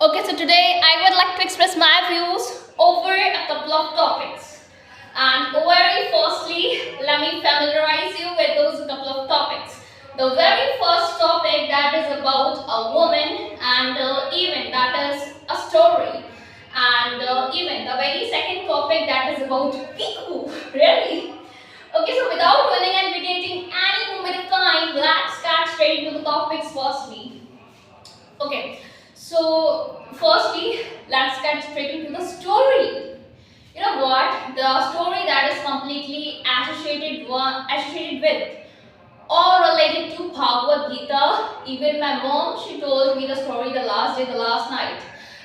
Okay, so today I would like to express my views over a couple of topics. And very firstly, let me familiarize you with those couple of topics. The very first topic that is about a woman and even that is a story. And even the very second topic that is about peekaboo. Really? Okay, so without running and negating any moment of time, let's get straight into the topics firstly. Okay, so firstly, let's get straight into the story. You know what? The story that is completely associated with or related to Bhagavad Gita. Even my mom, she told me the story the last day, the last night.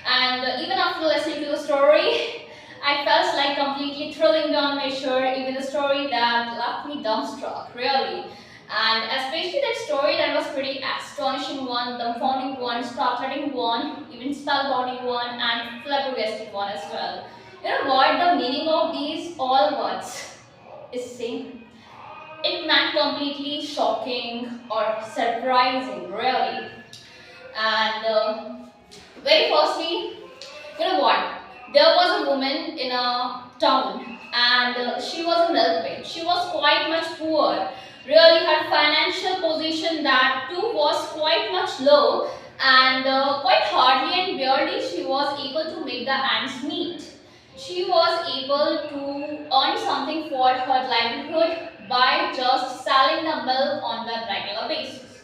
And even after listening to the story, I felt like completely thrilling down my shirt, even the story that left me dumbstruck, really. And especially that story that was pretty astonishing one, dumbfounding one, startling one, even spellbounding one, and flabbergasting one as well. You know what? The meaning of these all words is same. It meant completely shocking or surprising, really. And very firstly, you know what? There was a woman in a town and she was a milkmaid. She was quite much poor. Really, her financial position that too was quite much low and quite hardly and barely she was able to make the ends meet. She was able to earn something for her livelihood by just selling the milk on the regular basis.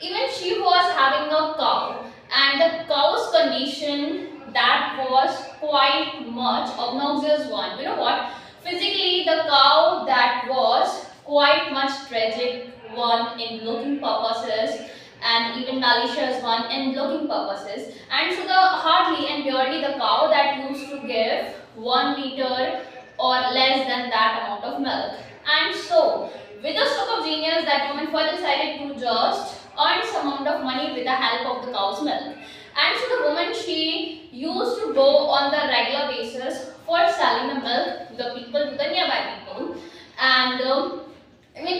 Even she was having a cow and the cow's condition that was quite much obnoxious one. You know what? Physically, the cow that was quite much tragic one in looking purposes and even malicious one in looking purposes. And so the hardly and barely the cow that used to give 1 liter or less than that amount of milk. And so, with a stroke of genius, that woman further decided to just earn some amount of money with the help of the cow's milk. And so the woman she used to go on the regular basis for selling the milk to the people, to the nearby people. And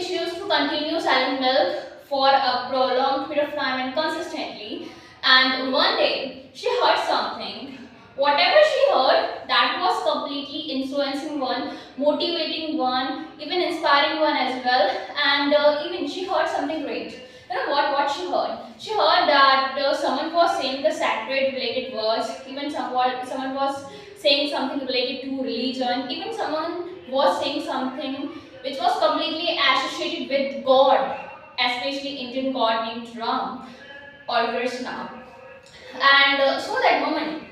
she used to continue selling milk for a prolonged period of time and consistently. And one day she heard something. Whatever she heard, that was completely influencing one, motivating one, even inspiring one as well. And even she heard something great. You know what she heard? She heard that someone was saying the sacred related words, even someone was saying something related to religion, even someone was saying something which was completely associated with God, especially Indian God named Ram or Krishna. And so that woman,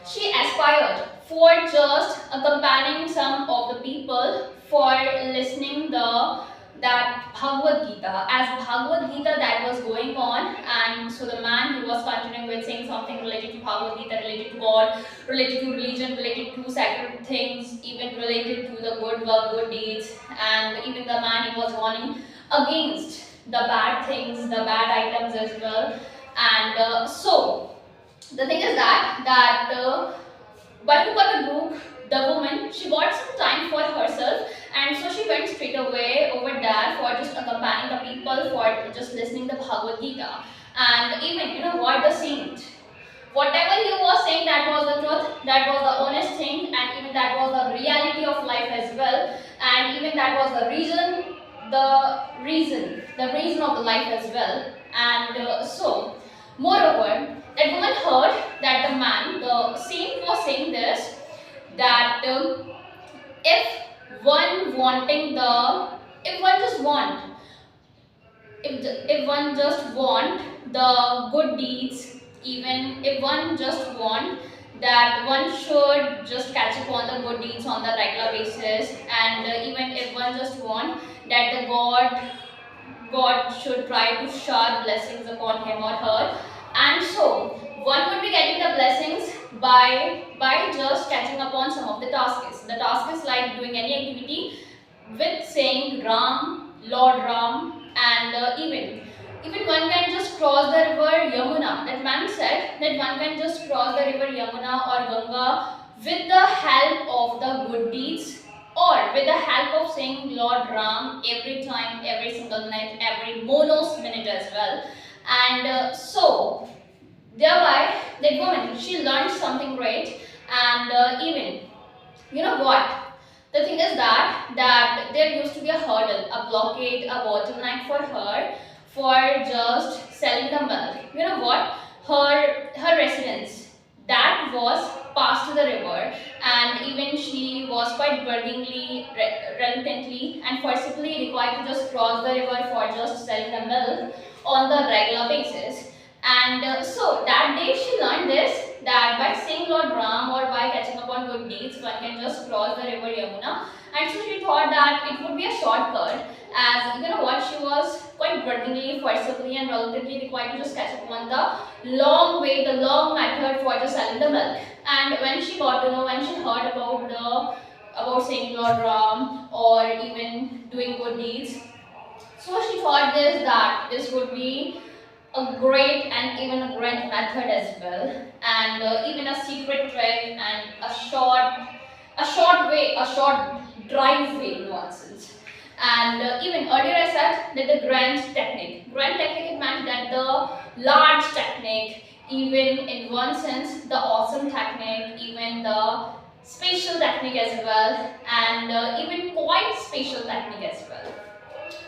she aspired for just accompanying some of the people for listening the that Bhagavad Gita, as Bhagavad Gita that was going on, and so the man who was continuing with saying something related to Bhagavad Gita, related to God, related to religion, related to sacred things, even related to the good work, good deeds, and even the man he was warning against the bad things, the bad items as well. And so the thing is that by hook or by crook, the woman she got some time for herself, and so she went straight away over there for just accompanying the people for just listening the Bhagavad Gita. And even you know what the saint, whatever he was saying, that was the truth, that was the honest thing, and even that was the reality of life as well, and even that was the reason of the life as well. And so, moreover, that woman heard that the man, the saint, was saying this that if one wanting the, if one just want, if one just want the good deeds, even if one just want that one should just catch up on the good deeds on the regular basis, and even if one just want that the God should try to shower blessings upon him or her, and so one would be getting the blessings by just catching upon some of the tasks. The task is like doing any activity with saying Ram, Lord Ram, and even one can just cross the river Yamuna. That man said that one can just cross the river Yamuna or Ganga with the help of the good deeds or with the help of saying Lord Ram every time, every single minute, every monos minute as well. And so Thereby, that woman, she learned something great, and even, you know what? The thing is that there used to be a hurdle, a blockade, a bottleneck for her for just selling the milk. You know what? Her residence that was past to the river, and even she was quite grudgingly, reluctantly, and forcibly required to just cross the river for just selling the milk on the regular basis. And so that day she learned this, that by seeing Lord Ram or by catching up on good deeds, one can just cross the river Yamuna. And so she thought that it would be a shortcut, as you know what, she was quite grudgingly, forcibly, and reluctantly required to just catch up on the long way, the long method for just selling the milk. And when she got to know, when she heard about saying Lord Ram or even doing good deeds, so she thought that this would be a great and even a great method as well, and even a secret trick and a short way, a short drive way nonsense. And even earlier I said that the grand technique, it meant that the large technique, even in one sense the awesome technique, even the spatial technique as well, and even quite spatial technique as well.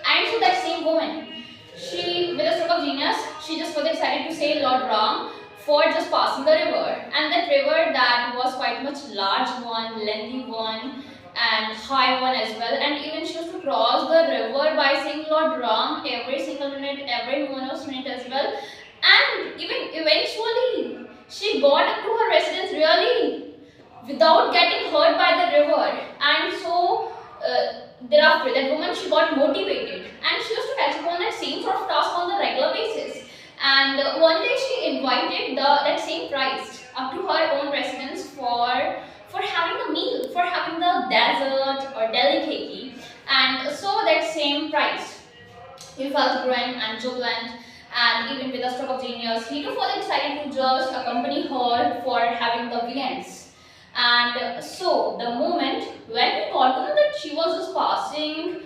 And so that same woman, she, with a stroke of genius, she just was excited to say Lord Ram for just passing the river. And that river that was quite much large one, lengthy one, and high one as well. And even she used to cross the river by saying Lord Ram every single minute, every bonus minute as well. And even eventually, she got up to her residence really without getting hurt by the river. And so thereafter, that woman, she got motivated, and she used to catch up on that same sort of task on the regular basis. And one day she invited that same priest up to her own residence for having a meal, for having the dessert or delicacy. And so that same priest, he felt grand and jubilant, and even with a stroke of genius, he too was excited to just accompany her for having the viands. And so the moment when he got to know that she was just passing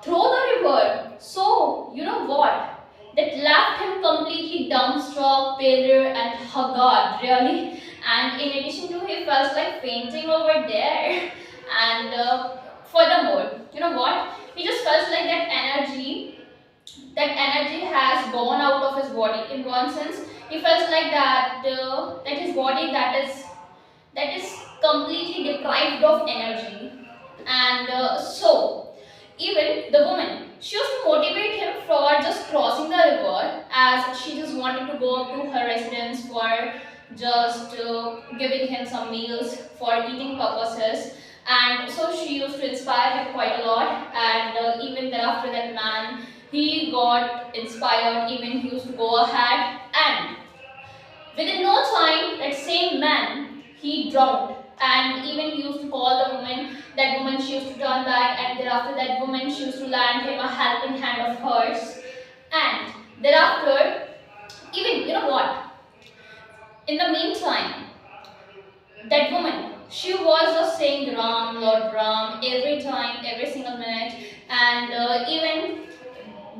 through the river, so you know what? That left him completely dumbstruck, failure, and haggard, really. And in addition to, he felt like fainting over there. And furthermore, you know what? He just felt like that energy has gone out of his body. In one sense, he felt like that his body that is completely deprived of energy. And so even the woman, she used to motivate him for just crossing the river, as she just wanted to go up to her residence for just giving him some meals for eating purposes. And so she used to inspire him quite a lot. And even thereafter, that man, he got inspired. Even he used to go ahead, and within no time, that same man, he drowned. And even he used to call the woman, that woman, she used to turn back, and thereafter that woman, she used to lend him a helping hand of hers. And thereafter, even, you know what, in the meantime, that woman, she was just saying Ram, Lord Ram, every time, every single minute. And even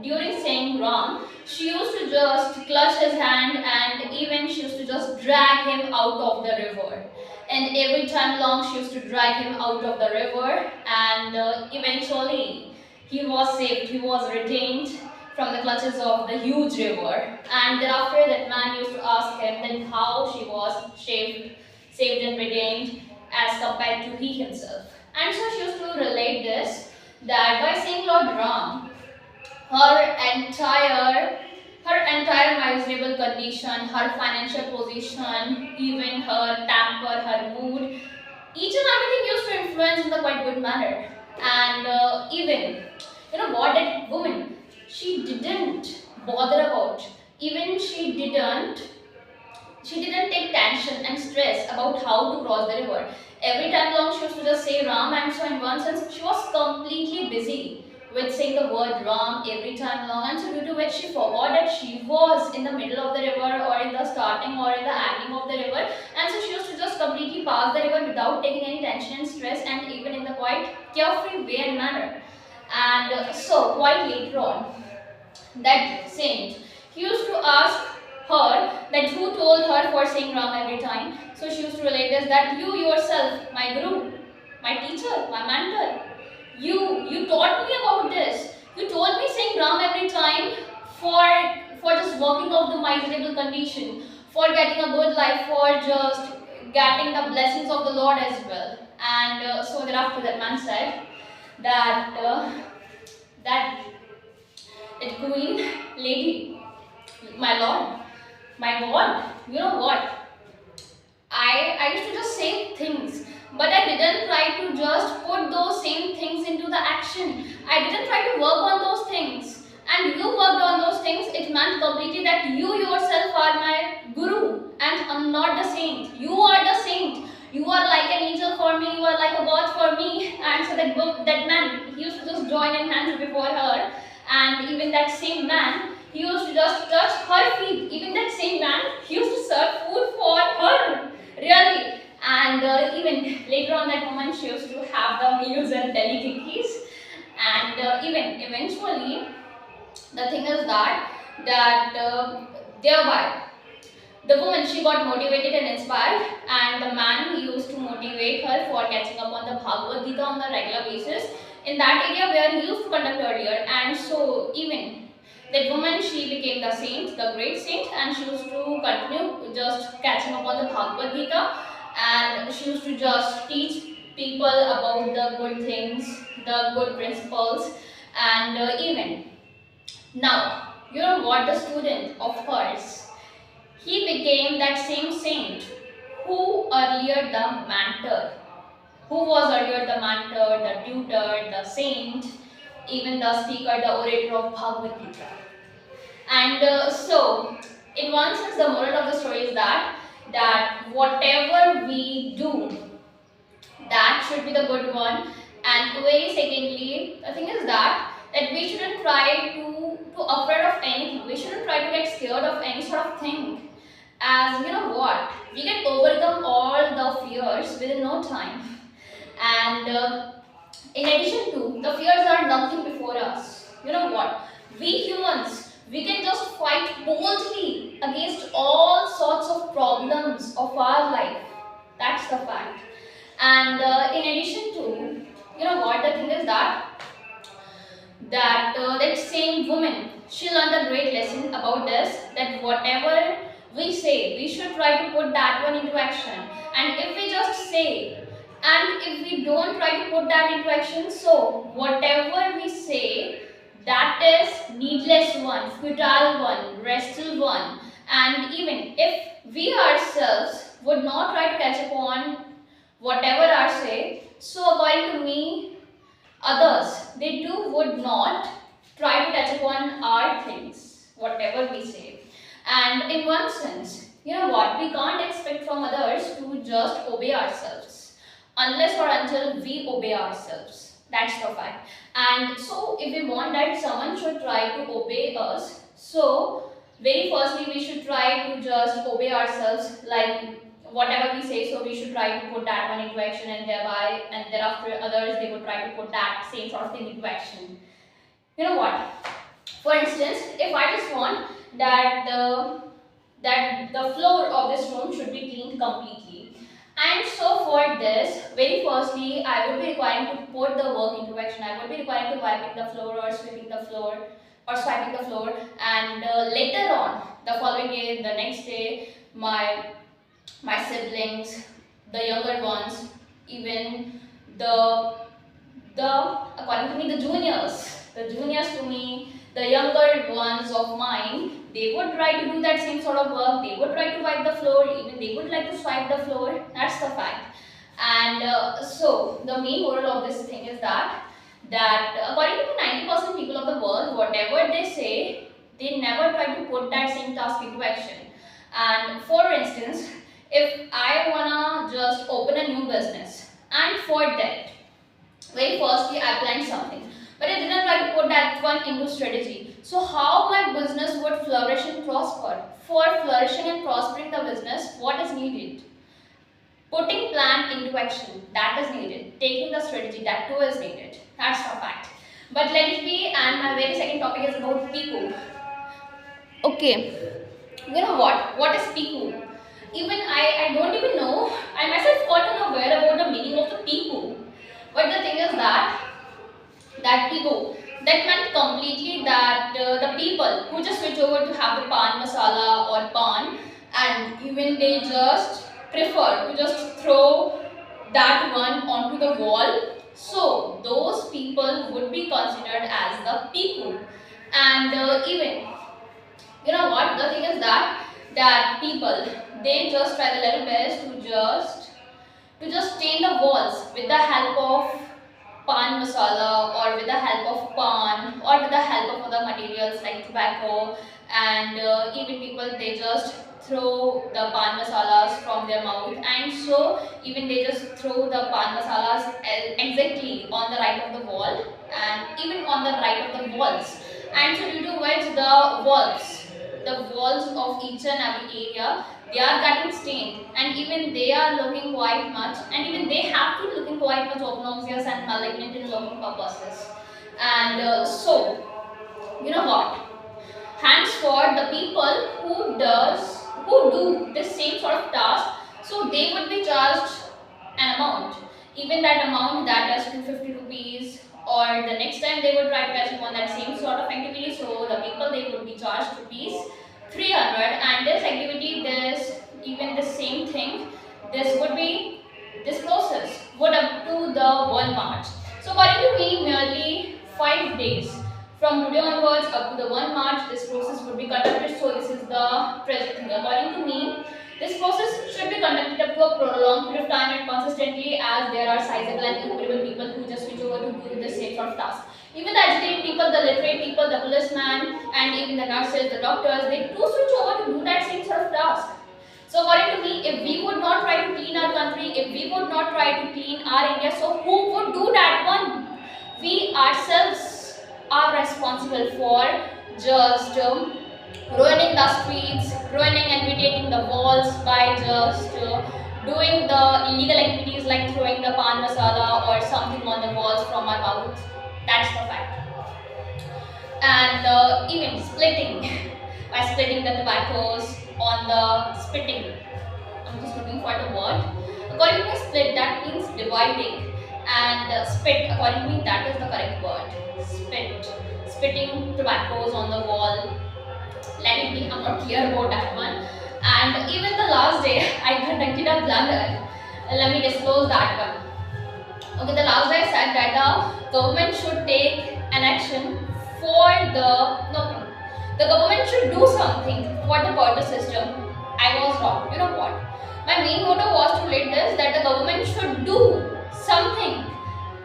during saying Ram, she used to just clutch his hand, and even she used to just drag him out of the river. And every time long, she used to drag him out of the river, and eventually he was saved, he was retained from the clutches of the huge river. And thereafter, that man used to ask him then how she was saved and retained as compared to he himself. And so she used to relate this, that by saying Lord Ram, her entire miserable condition, her financial position, even her temper, her mood, each and everything used to influence in the quite good manner. And even, you know what, that woman, she didn't bother about, even she didn't take tension and stress about how to cross the river. Every time long, she used to just say Ram, and so in one sense, she was completely busy with saying the word Ram every time long, and so due to which she forgot that she was in the middle of the river, or in the starting, or in the ending of the river. And so she used to just completely pass the river without taking any tension and stress, and even in the quite carefree way and manner. And so quite later on, that saint, he used to ask her that who told her for saying Ram every time. So she used to relate this that you yourself, my guru, my teacher, my mentor, you taught me about this. You told me saying Ram every time for just working off the miserable condition, for getting a good life, for just getting the blessings of the Lord as well. And so thereafter that man said that that queen lady, my lord, my god, you know what? I used to just say things, but I didn't try to just put those same things into the action. I didn't try to work on those things. And you worked on those things, it meant completely that you yourself are my guru and I'm not the saint. You are the saint. You are like an angel for me, you are like a god for me. And so that man, he used to just join in hands before her. And even that same man, he used to just touch her feet. Even that same man, he used to serve food for her. Really. And even later on that moment, she used to have the meals and delicacies. And even eventually, the thing is that thereby the woman, she got motivated and inspired, and the man, he used to motivate her for catching up on the Bhagavad Gita on a regular basis in that area where he used to conduct earlier. And so even that woman, she became the saint, the great saint, and she used to continue just catching up on the Bhagavad Gita, and she used to just teach people about the good things, the good principles. And even now, you know what, the student of hers, he became that same saint who earlier the mentor, who was earlier the mentor, the tutor, the saint, even the speaker, the orator of Bhagavad Gita. And so, in one sense, the moral of the story is that whatever we do, that should be the good one. And very secondly, the thing is that we shouldn't try to afraid of anything. We shouldn't try to get scared of any sort of thing. As you know what, we can overcome all the fears within no time. And in addition to, the fears are nothing before us. You know what, we humans, we can just fight boldly against all sorts of problems of our life. That's the fact. And in addition to, you know what, the thing is that same woman, she learned a great lesson about this, that whatever we say, we should try to put that one into action. And if we just say, and if we don't try to put that into action, so whatever we say, that is needless one, futile one, restful one. And even if we ourselves would not try to catch up on whatever I say, so according to me, others, they too would not try to touch upon our things, whatever we say. And in one sense, you know what, we can't expect from others to just obey ourselves unless or until we obey ourselves. That's the fact. And so if we want that someone should try to obey us, so very firstly we should try to just obey ourselves, like whatever we say, so we should try to put that one into action, and thereby and thereafter others, they would try to put that same sort of thing into action. You know what, for instance, if I just want that the floor of this room should be cleaned completely, and so for this, very firstly, I would be requiring to put the work into action. I would be requiring to wiping the floor or sweeping the floor or swiping the floor, and later on, the following day, the next day, my siblings, the younger ones, even the according to me, the juniors to me, the younger ones of mine, they would try to do that same sort of work. They would try to wipe the floor, even they would like to swipe the floor. That's the fact. And so the main moral of this thing is that according to the 90% people of the world, whatever they say, they never try to put that same task into action. And for instance, if I wanna just open a new business, and for that, very firstly I planned something, but I didn't try to put that one into strategy. So how my business would flourish and prosper? For flourishing and prospering the business, what is needed? Putting plan into action, that is needed. Taking the strategy, that too is needed. That's the fact. But let it be, and my very second topic is about people. Okay. You know what? What is Piku? Even I don't even know. I myself got unaware about the meaning of the Piku. But the thing is that Piku, that meant completely that the people who just switch over to have the pan masala or pan, and even they just prefer to just throw that one onto the wall. So those people would be considered as the Piku. And even, you know what, the thing is that people, they just try the level best to just stain the walls with the help of pan masala, or with the help of pan, or with the help of other materials like tobacco. And even people, they just throw the pan masalas from their mouth, and so even they just throw the pan masalas exactly on the right of the wall, and even on the right of the walls. And so due to which the walls of each and every area, they are getting stained, and even they are looking quite much, and even they have to looking quite much obnoxious and malignant in looking purposes. And so, you know what, henceforth the people who do the same sort of task, so they would be charged an amount, even that amount, that is 250 rupees, or the next time they would try to catch up on that same sort of activity, so the people, they would be charged rupees 300. And this activity, this even the same thing, this process would up to the 1 March. So according to me, merely 5 days from today onwards up to the 1 March, this process would be conducted. So this is the present thing. According to me, this process should be conducted up to a prolonged period of time and consistently, as there are sizable and innumerable people who just switch over to do the same sort of task. Even the educated people, the literate people, the policemen, and even the nurses, the doctors, they do switch over to do that same sort of task. So according to me, if we would not try to clean our country, if we would not try to clean our India, so who would do that one? We ourselves are responsible for just ruining the streets, ruining and irritating the walls by just doing the illegal activities like throwing the pan masala or something on the walls from our mouth. That's the fact. And even splitting, by splitting the tobaccos on the spitting. I'm just looking for the word. According to split, that means dividing, and spit, according to me, that is the correct word. Spit, spitting tobaccos on the wall. Let it be, I'm not clear about that one. And even the last day, I conducted a blunder. Let me disclose that one. Okay, the last day I said that the government should take an action for the government should do something for the border system. I was wrong. You know what? My main motto was to relate this, that the government should do something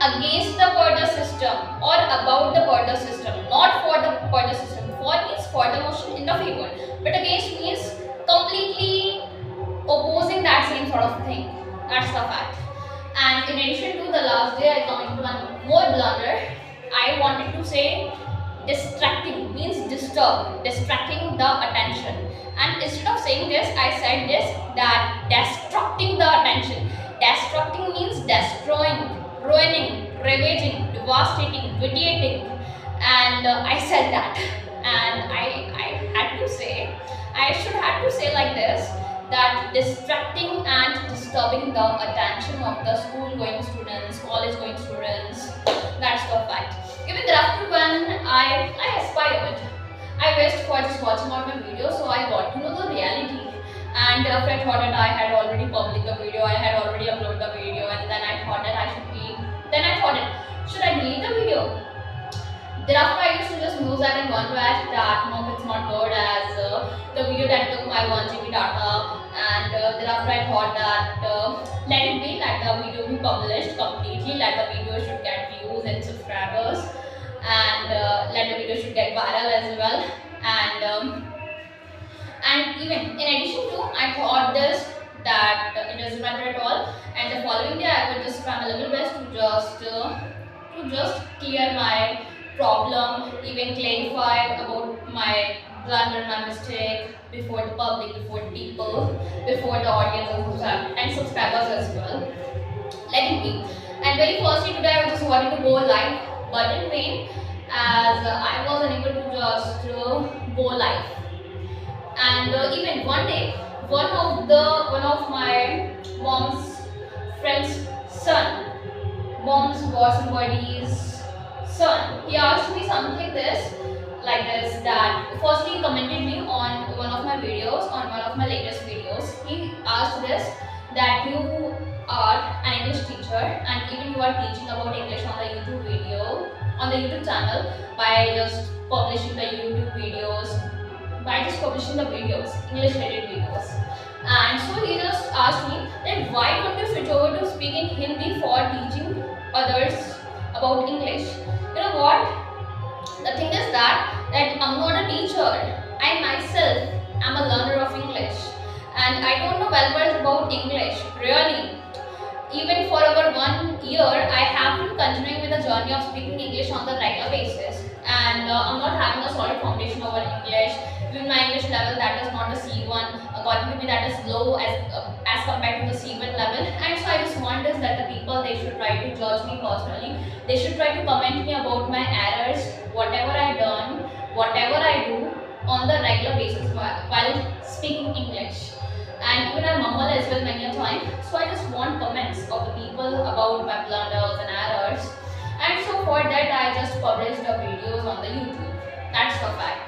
against the border system or about the border system, not for the border system. For means for the motion in the favor, but against means completely opposing that same sort of thing. That's the fact. And in addition to the last day, I come into one more blunder. I wanted to say distracting means distracting the attention. And instead of saying this, I said this, that destructing the attention. Destructing means destroying, ruining, ravaging, devastating, vitiating. And I said that. And I should have to say like this, that distracting and disturbing the attention of the school going students, college going students, that's the fact. Even thereafter when I aspired, I wished for just watching out my video, so I got to know the reality. And thereafter I thought that I had already published the video, I had already uploaded the video, and then I thought should I delete the video? Thereafter, I used to just use that and wonder that no, it's not good, as the video that took my 1 GB data. And thereafter, I thought that let it be, let the video be published completely, let the video should get views and subscribers, and let the video should get viral as well. And even in addition to, I thought this, that it doesn't matter at all. And the following day, I would just try my level best to just clear my problem, even clarify about my blunder, my mistake before the public, before the people, before the audience and subscribers as well. Let it be. And very firstly today I just wanted to go live, but in vain, as I was unable to just go live. And even one day, one of my mom's friend's son, mom's bosom buddy's son, he asked me something like this, that firstly he commented me on one of my videos, on one of my latest videos. He asked this, that you are an English teacher and even you are teaching about English on the YouTube video, on the YouTube channel, by just publishing the YouTube videos, by just publishing the videos, English related videos. And so he just asked me that why don't you switch over to speak in Hindi for teaching others about English? You know what? The thing is that I'm not a teacher. I myself am a learner of English, and I don't know well much about English really. Even for over 1 year, I have been continuing with the journey of speaking English on the regular basis, and I'm not having a solid foundation over English. Even my English level, that is not a C1. According to me, that is low as compared to the C1 level. And so I just want is that the people, they should try to judge me personally. They should try to comment me about my errors, whatever I done, whatever I do on the regular basis while speaking English. And even I mumble as well many a time. So I just want comments of the people about my blunders and errors. And so for that, I just published the videos on the YouTube. That's the fact.